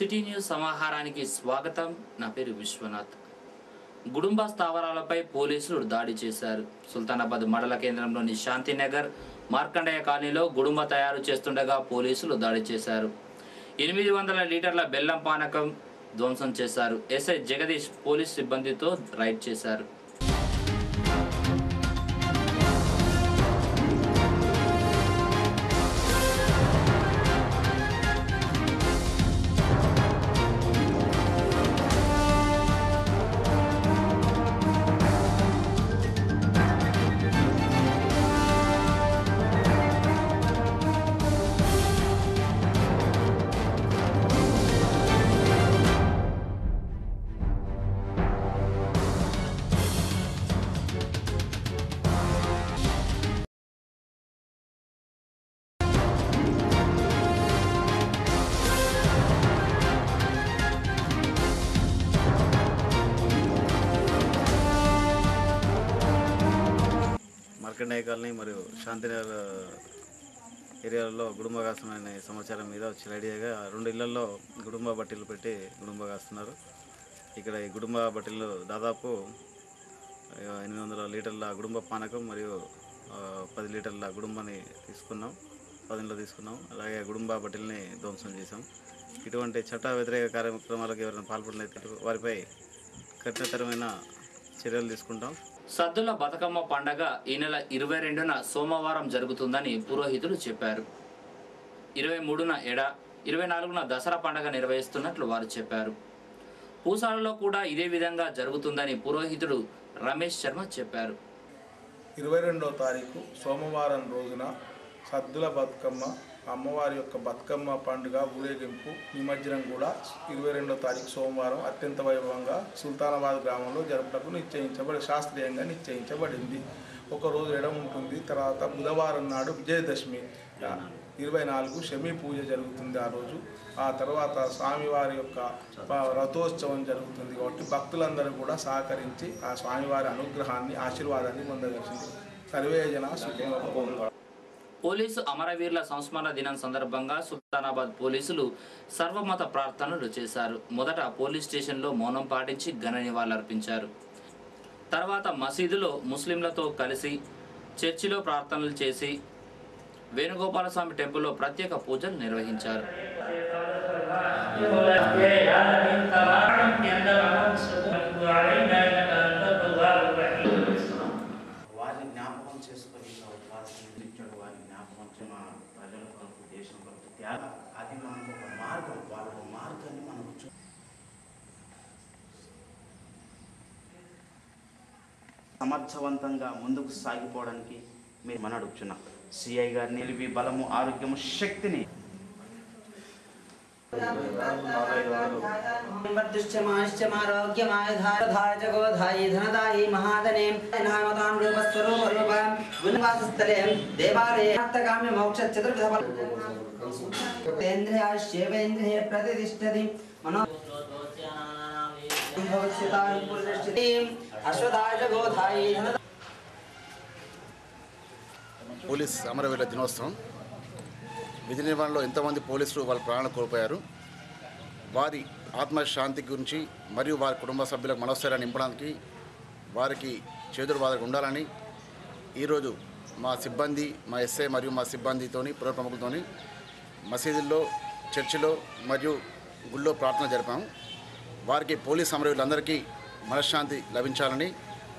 City news సమాహారానికి స్వాగతం. నా పేరు విశ్వనాథ్. గుడుంబ స్థావరాలపై పోలీసులు దాడి చేశారు. సుల్తానాబాద్ మండల కేంద్రంలోని శాంతినగర్ మార్కండేయ కాలనీలో గుడుంబ తయారు చేస్తుండగా పోలీసులు దాడి చేశారు. 800 లీటర్ల బెల్లం పానకం ధ్వంసం చేశారు. ఎస్ఐ జగదీష్ పోలీస్ సిబ్బందితో రైడ్ చేశారు. మార్కండేయ కాలనీ మరియు శాంతినగర్ ఏరియాలలో గుడుంబ కాస్తున్న సమాచారం మీద వచ్చి రెడీగా 2 ఇళ్లలో గుడుంబ బట్టీలు పెట్టి గుడుంబ కాస్తున్నారు. ఇక్కడ ఈ గుడుంబ బట్టీలు దాదాపు 800 లీటర్ల గుడుంబ పానకం మరియు 10 లీటర్ల గుడుంబాన్ని తీసుకున్నాం. 10 తీసుకున్నాం. అలాగే గుడుంబ బట్టీలని ధ్వంసం చేశాం. ఇటువంటి చట్ట వ్యతిరేక కార్యక్రమాలకు ఎవరైనా పాల్పడినట్లయితే వారిపై కఠినతరమైన చర్యలు తీసుకుంటాం. సద్దుల బతుకమ్మ పండగ ఈ నెల 22న సోమవారం జరుగుతుందని పురోహితులు చెప్పారు. 23న ఎడ, 24న దసరా పండగ నిర్వహిస్తున్నట్లు వారు చెప్పారు. పూసాలలో కూడా ఇదే విధంగా జరుగుతుందని పురోహితుడు రమేష్ శర్మ చెప్పారు. 22వ తారీఖు సోమవారం రోజున సద్దుల బతుకమ్మ అమ్మవారి యొక్క బతుకమ్మ పండుగ ఊరేగింపు నిమజ్జనం కూడా 22వ తారీఖు సోమవారం అత్యంత వైభవంగా సుల్తానాబాద్ గ్రామంలో జరుపుటకు శాస్త్రీయంగా నిశ్చయించబడింది. ఒకరోజు ఎడం ఉంటుంది. తర్వాత బుధవారం నాడు విజయదశమి 24 శమీ పూజ జరుగుతుంది. ఆ రోజు ఆ తర్వాత స్వామివారి యొక్క రథోత్సవం జరుగుతుంది. కాబట్టి భక్తులందరూ కూడా సహకరించి ఆ స్వామివారి అనుగ్రహాన్ని ఆశీర్వాదాన్ని పొందవలసింది. సర్వేజన సుఖంగా. పోలీసు అమరవీరుల సంస్మరణ దినం సందర్భంగా సుల్తానాబాద్ పోలీసులు సర్వమత ప్రార్థనలు చేశారు. మొదట పోలీస్ స్టేషన్లో మౌనం పాటించి ఘన నివాళులర్పించారు. తర్వాత మసీదులో ముస్లింలతో కలిసి చర్చిలో ప్రార్థనలు చేసి వేణుగోపాలస్వామి టెంపుల్లో ప్రత్యేక పూజలు నిర్వహించారు. అది మనకు ఒక మార్గం, వాళ్ళ మార్గాన్ని మనకు సమర్థవంతంగా ముందుకు సాగిపోవడానికి మీరు మన అడుగుతున్నాం. సిఐ గారి నిలివి బలము, ఆరోగ్యము, శక్తిని పోలీస్ అమరవీరుల దినోత్సవం విధి నిర్వహణలో ఎంతోమంది పోలీసులు వాళ్ళ ప్రాణాలు కోల్పోయారు. వారి ఆత్మశాంతి గురించి మరియు వారి కుటుంబ సభ్యులకు మనోస్థైర్యాన్ని నింపడానికి వారికి చేదురు బాధకు ఉండాలని ఈరోజు మా సిబ్బంది, మా ఎస్ఐ మరియు మా సిబ్బందితోని పుర ప్రముఖులతోని మసీదుల్లో, చర్చిలో మరియు గుళ్ళో ప్రార్థన జరిపాము. వారికి పోలీస్ అమరవీరులందరికీ మనశ్శాంతి లభించాలని,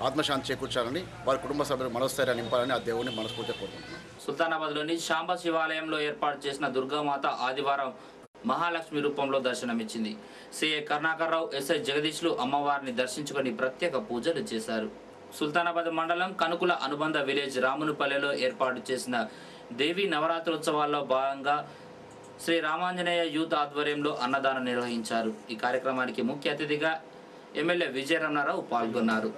ఆత్మశాంతి చేకూర్చాలని, వారి కుటుంబ సభ్యులకు మనోస్థైర్యాన్ని నింపాలని ఆ దేవుడిని మనస్ఫూర్తిగా కోరుకుంటున్నాం. సుల్తానాబాద్లోని శాంబ శివాలయంలో ఏర్పాటు చేసిన దుర్గామాత ఆదివారం మహాలక్ష్మి రూపంలో దర్శనమిచ్చింది. సిఐ కరుణాకర్ రావు, ఎస్ఐ జగదీష్లు అమ్మవారిని దర్శించుకొని ప్రత్యేక పూజలు చేశారు. సుల్తానాబాద్ మండలం కనుకుల అనుబంధ విలేజ్ రామునిపల్లెలో ఏర్పాటు చేసిన దేవీ నవరాత్రోత్సవాల్లో భాగంగా శ్రీ రామాంజనేయ యూత్ ఆధ్వర్యంలో అన్నదానం నిర్వహించారు. ఈ కార్యక్రమానికి ముఖ్య అతిథిగా ఎమ్మెల్యే విజయరమణారావు పాల్గొన్నారు.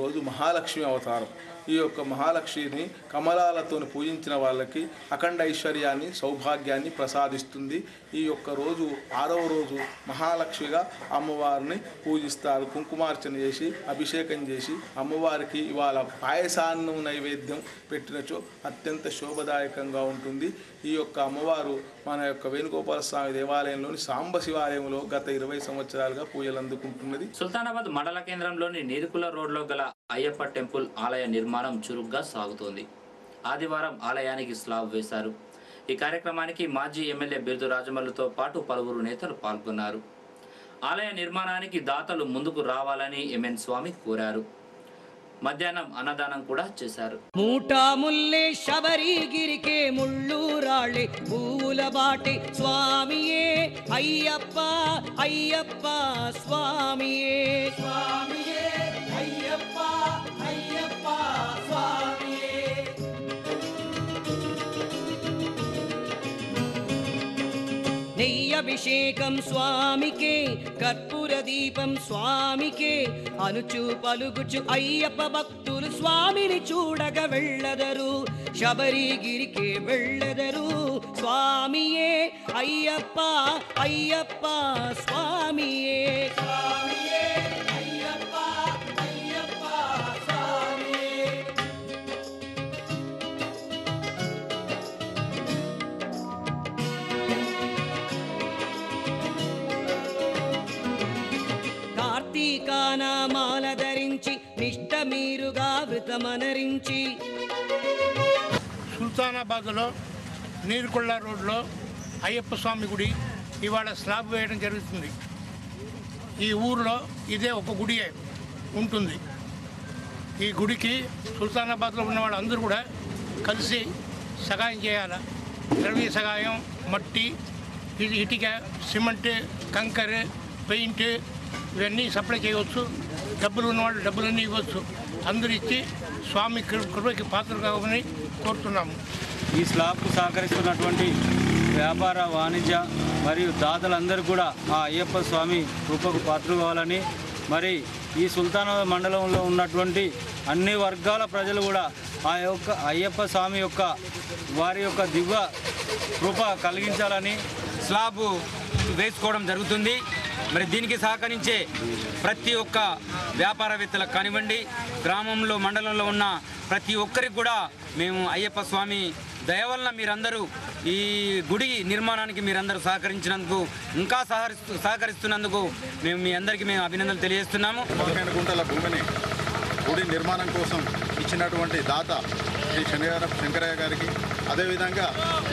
రోజు మహాలక్ష్మి అవతారం ఈ యొక్క మహాలక్ష్మిని కమలాలతో పూజించిన వాళ్ళకి అఖండ ఐశ్వర్యాన్ని సౌభాగ్యాన్ని ప్రసాదిస్తుంది. ఈ యొక్క రోజు 6వ రోజు మహాలక్ష్మిగా అమ్మవారిని పూజిస్తారు. కుంకుమార్చన చేసి అభిషేకం చేసి అమ్మవారికి ఇవాళ పాయసాన్నం నైవేద్యం పెట్టినచో అత్యంత శోభదాయకంగా ఉంటుంది. ఈ యొక్క అమ్మవారు మన యొక్క వేణుగోపాల స్వామి దేవాలయంలోని సాంబ శివాలయంలో గత 20 సంవత్సరాలుగా పూజలు అందుకుంటున్నది. సుల్తానాబాద్ మండల కేంద్రంలోని నీరుకుల రోడ్లో గల అయ్యప్ప టెంపుల్ ఆలయ నిర్మాణం చురుగ్గా సాగుతోంది. ఆదివారం ఆలయానికి స్లాబ్ వేశారు. ఈ కార్యక్రమానికి మాజీ ఎమ్మెల్యే బిర్దు రాజమల్లుతో పాటు పలువురు నేతలు పాల్గొన్నారు. ఆలయ నిర్మాణానికి దాతలు ముందుకు రావాలని ఎంఎన్ స్వామి కోరారు. మధ్యాహ్నం అన్నదానం కూడా చేశారు. మూటా ముల్లే శబరిగిరికే ముళ్ళు రాళ్ళే పూల బాటే స్వామియే అయ్యప్ప అయ్యప్ప స్వామియే స్వామియే అయ్యప్ప అయ్యప్ప స్వామియే. నెయ్యభిషేకం స్వామికే కర్పూర దీపం స్వామికే అనుచు పలుగుచు అయ్యప్ప భక్తులు స్వామిని చూడగ వెళ్ళదరు శబరిగిరికే వెళ్ళదరు స్వామియే అయ్యప్ప అయ్యప్ప స్వామియే స్వామియే అయ్యప్ప అయ్యప్ప స్వామియే. కార్తీకానామాల ధరించి నిష్ట మీరుగా వృతమనరించి సుల్తానాబాద్లో నీరుకొళ్ళ రోడ్లో అయ్యప్ప స్వామి గుడి ఇవాళ స్లాబ్ వేయడం జరుగుతుంది. ఈ ఊరిలో ఇదే ఒక గుడి ఉంటుంది. ఈ గుడికి సుల్తానాబాద్లో ఉన్న వాళ్ళందరూ కూడా కలిసి సహాయం చేయాలి. ద్రవ్య సహాయం, మట్టి, ఇటుక, సిమెంట్, కంకర, పెయింట్ ఇవన్నీ సప్లై చేయవచ్చు. డబ్బులు ఉన్నవాళ్ళు డబ్బులన్నీ ఇవ్వచ్చు. అందరూ ఇచ్చి స్వామి కృపకి పాత్ర కావాలని కోరుతున్నాము. ఈ స్లాబ్కు సహకరిస్తున్నటువంటి వ్యాపార, వాణిజ్య మరియు దాతలందరూ కూడా ఆ అయ్యప్ప స్వామి కృపకు పాత్రలు కావాలని, మరి ఈ సుల్తానాబాద్ మండలంలో ఉన్నటువంటి అన్ని వర్గాల ప్రజలు కూడా ఆ యొక్క అయ్యప్ప స్వామి యొక్క వారి యొక్క దివ్య కృప కలిగించాలని స్లాబు వేసుకోవడం జరుగుతుంది. మరి దీనికి సహకరించే ప్రతి ఒక్క వ్యాపారవేత్తలకు కానివ్వండి, గ్రామంలో మండలంలో ఉన్న ప్రతి ఒక్కరికి కూడా మేము అయ్యప్ప స్వామి దయ వలన మీరందరూ ఈ గుడి నిర్మాణానికి మీరందరూ సహకరించినందుకు, ఇంకా సహకరిస్తున్నందుకు మీ అందరికీ మేము అభినందనలు తెలియజేస్తున్నాము. 15 గుంటల భూమిని గుడి నిర్మాణం కోసం ఇచ్చినటువంటి దాత శ్రీ శంకరయ్య గారికి, అదేవిధంగా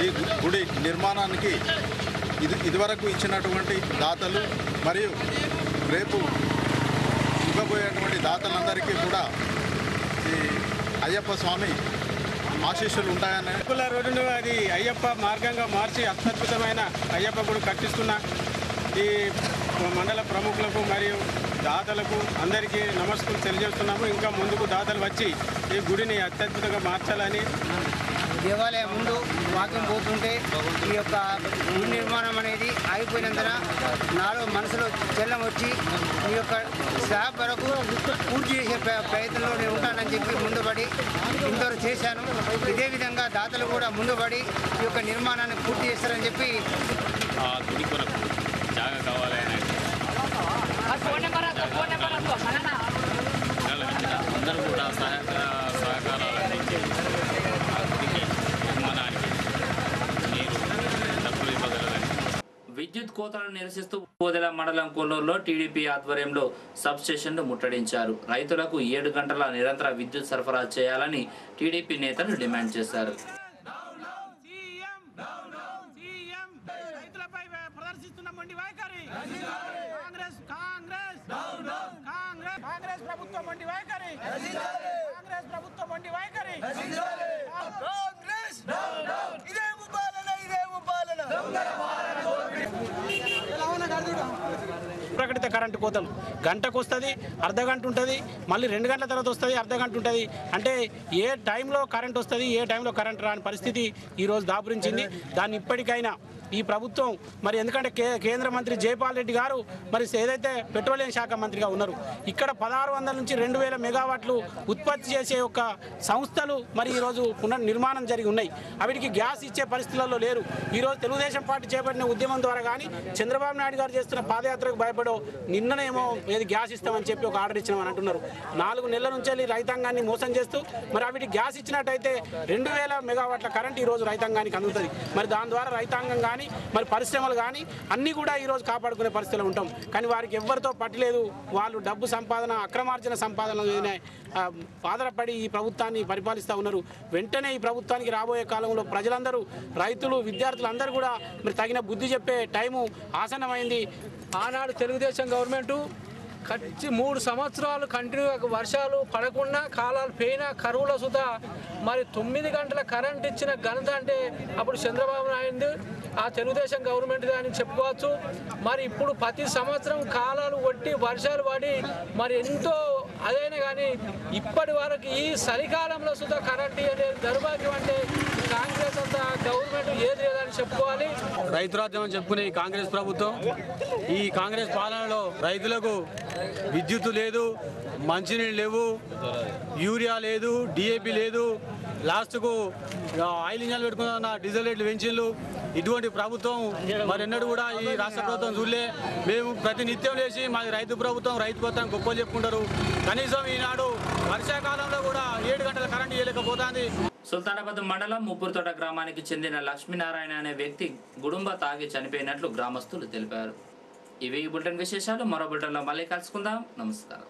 ఈ గుడి నిర్మాణానికి ఇదివరకు ఇచ్చినటువంటి దాతలు మరియు రేపు ఇవ్వబోయేటువంటి దాతలందరికీ కూడా ఈ అయ్యప్ప స్వామి ఆశీస్సులు ఉంటాయని రోజున అది అయ్యప్ప మార్గంగా మార్చి అత్యద్భుతమైన అయ్యప్ప గుడి కట్టిస్తున్న ఈ మండల ప్రముఖులకు మరియు దాతలకు అందరికీ నమస్కారం తెలియజేస్తున్నాము. ఇంకా ముందుకు దాతలు వచ్చి ఈ గుడిని అత్యద్భుతంగా మార్చాలని. దేవాలయం ముందు వాక్యం పోతుంటే ఈ యొక్క గుడి నిర్మాణం అనేది ఆగిపోయినందున నాలో మనసులో చెల్లం వచ్చి ఈ యొక్క స్లాబ్ వరకు పూర్తి చేసే ప్రయత్నంలో నేను ఉంటానని చెప్పి ముందుపడి ఇంతవరకు చేశాను. ఇదే విధంగా దాతలు కూడా ముందుపడి ఈ యొక్క నిర్మాణాన్ని పూర్తి చేస్తారని చెప్పి ఆ గుడి కొరకు జాగా కావాలని అందరూ కూడా సహకారాలు అందించి ఆ గుడికి నిర్మాణానికి మీరు డబ్బులు ఇవ్వగలరని. విద్యుత్ కోతలను నిరసిస్తూ పోదెల మండలం కొల్లూరులో టీడీపీ ఆధ్వర్యంలో సబ్ స్టేషన్ను ముట్టడించారు. రైతులకు 7 గంటల నిరంతర విద్యుత్ సరఫరా చేయాలని టీడీపీ నేతలు డిమాండ్ చేశారు. అప్రకటిత కరెంటు కోతలు గంటకు వస్తుంది, అర్ధగంట ఉంటుంది, మళ్ళీ 2 గంటల తర్వాత వస్తుంది, అర్ధగంట ఉంటుంది. అంటే ఏ టైంలో కరెంట్ వస్తుంది, ఏ టైంలో కరెంట్ రాని పరిస్థితి ఈరోజు దాపురించింది. దాన్ని ఇప్పటికైనా ఈ ప్రభుత్వం మరి ఎందుకంటే కేంద్ర మంత్రి జైపాల్ రెడ్డి గారు మరి ఏదైతే పెట్రోలియం శాఖ మంత్రిగా ఉన్నారు, ఇక్కడ 1600 నుంచి 2000 మెగావాట్లు ఉత్పత్తి చేసే ఒక సంస్థలు మరి ఈరోజు పునర్నిర్మాణం జరిగి ఉన్నాయి. అవిటికి గ్యాస్ ఇచ్చే పరిస్థితుల్లో లేరు. ఈరోజు తెలుగుదేశం పార్టీ చేపట్టిన ఉద్యమం ద్వారా కానీ చంద్రబాబు నాయుడు గారు చేస్తున్న పాదయాత్రకు భయపడో నిన్ననేమో ఏది గ్యాస్ ఇస్తామని చెప్పి ఒక ఆర్డర్ ఇచ్చినామని అంటున్నారు. 4 నెలల నుంచి రైతాంగాన్ని మోసం చేస్తూ మరి అవిటికి గ్యాస్ ఇచ్చినట్టయితే 2000 మెగావాట్ల కరెంట్ ఈరోజు రైతాంగానికి అందుతుంది. మరి దాని ద్వారా రైతాంగం కానీ మరి పరిశ్రమలు కానీ అన్నీ కూడా ఈరోజు కాపాడుకునే పరిస్థితిలో ఉంటాం. కానీ వారికి ఎవరితో పట్టలేదు. వాళ్ళు డబ్బు సంపాదన, అక్రమార్జన సంపాదన ఆధారపడి ఈ ప్రభుత్వాన్ని పరిపాలిస్తూ ఉన్నారు. వెంటనే ఈ ప్రభుత్వానికి రాబోయే కాలంలో ప్రజలందరూ, రైతులు, విద్యార్థులు అందరూ కూడా మరి తగిన బుద్ధి చెప్పే టైము ఆసన్నమైంది. ఆనాడు తెలుగుదేశం గవర్నమెంటు 3 సంవత్సరాలు కంటిన్యూగా వర్షాలు పడకుండా, కాలాలు పోయినా, కరువుల సుధా మరి 9 గంటల కరెంట్ ఇచ్చిన ఘనత అంటే అప్పుడు చంద్రబాబు నాయుడు ఆ తెలుగుదేశం గవర్నమెంట్ అని చెప్పుకోవచ్చు. మరి ఇప్పుడు ప్రతి సంవత్సరం కాలాలు కొట్టి వర్షాలు పడి మరి ఎంతో అదైనా కానీ ఇప్పటి వరకు ఈ చలికాలంలో సుధా కరెంట్ అనేది దౌర్భాగ్యం. అంటే కాంగ్రెస్ అంతా గవర్నమెంట్ ఏది లేదని చెప్పుకోవాలి. రైతు రాజ్యం అని చెప్పుకునే ఈ కాంగ్రెస్ ప్రభుత్వం, ఈ కాంగ్రెస్ పాలనలో రైతులకు విద్యుత్ లేదు, మంచినీళ్ళు లేవు, యూరియా లేదు, డిఏపి లేదు, లాస్ట్కు ఆయిల్ ఇంజన్లు పెట్టుకున్న డీజిల్ రేట్లు పెంచిళ్ళు. ఇటువంటి ప్రభుత్వం మరి ఎన్నడూ కూడా ఈ రాష్ట్ర ప్రభుత్వం చూడలే. మేము ప్రతి నిత్యం లేచి మాది రైతు ప్రభుత్వం, రైతు ప్రభుత్వం గొప్పలు చెప్పుకుంటారు. కనీసం ఈనాడు వర్షాకాలంలో కూడా 7 గంటల కరెంటు ఇవ్వలేకపోతుంది. సుల్తానాబాద్ మండలం ముప్పూరుతోట గ్రామానికి చెందిన లక్ష్మీనారాయణ అనే వ్యక్తి గుడుంబ తాగి చనిపోయినట్లు గ్రామస్తులు తెలిపారు. ఇవి ఈ బులెటిన్ విశేషాలు. మరో బులెటిన్లో మళ్ళీ కలుసుకుందాం. నమస్కారం.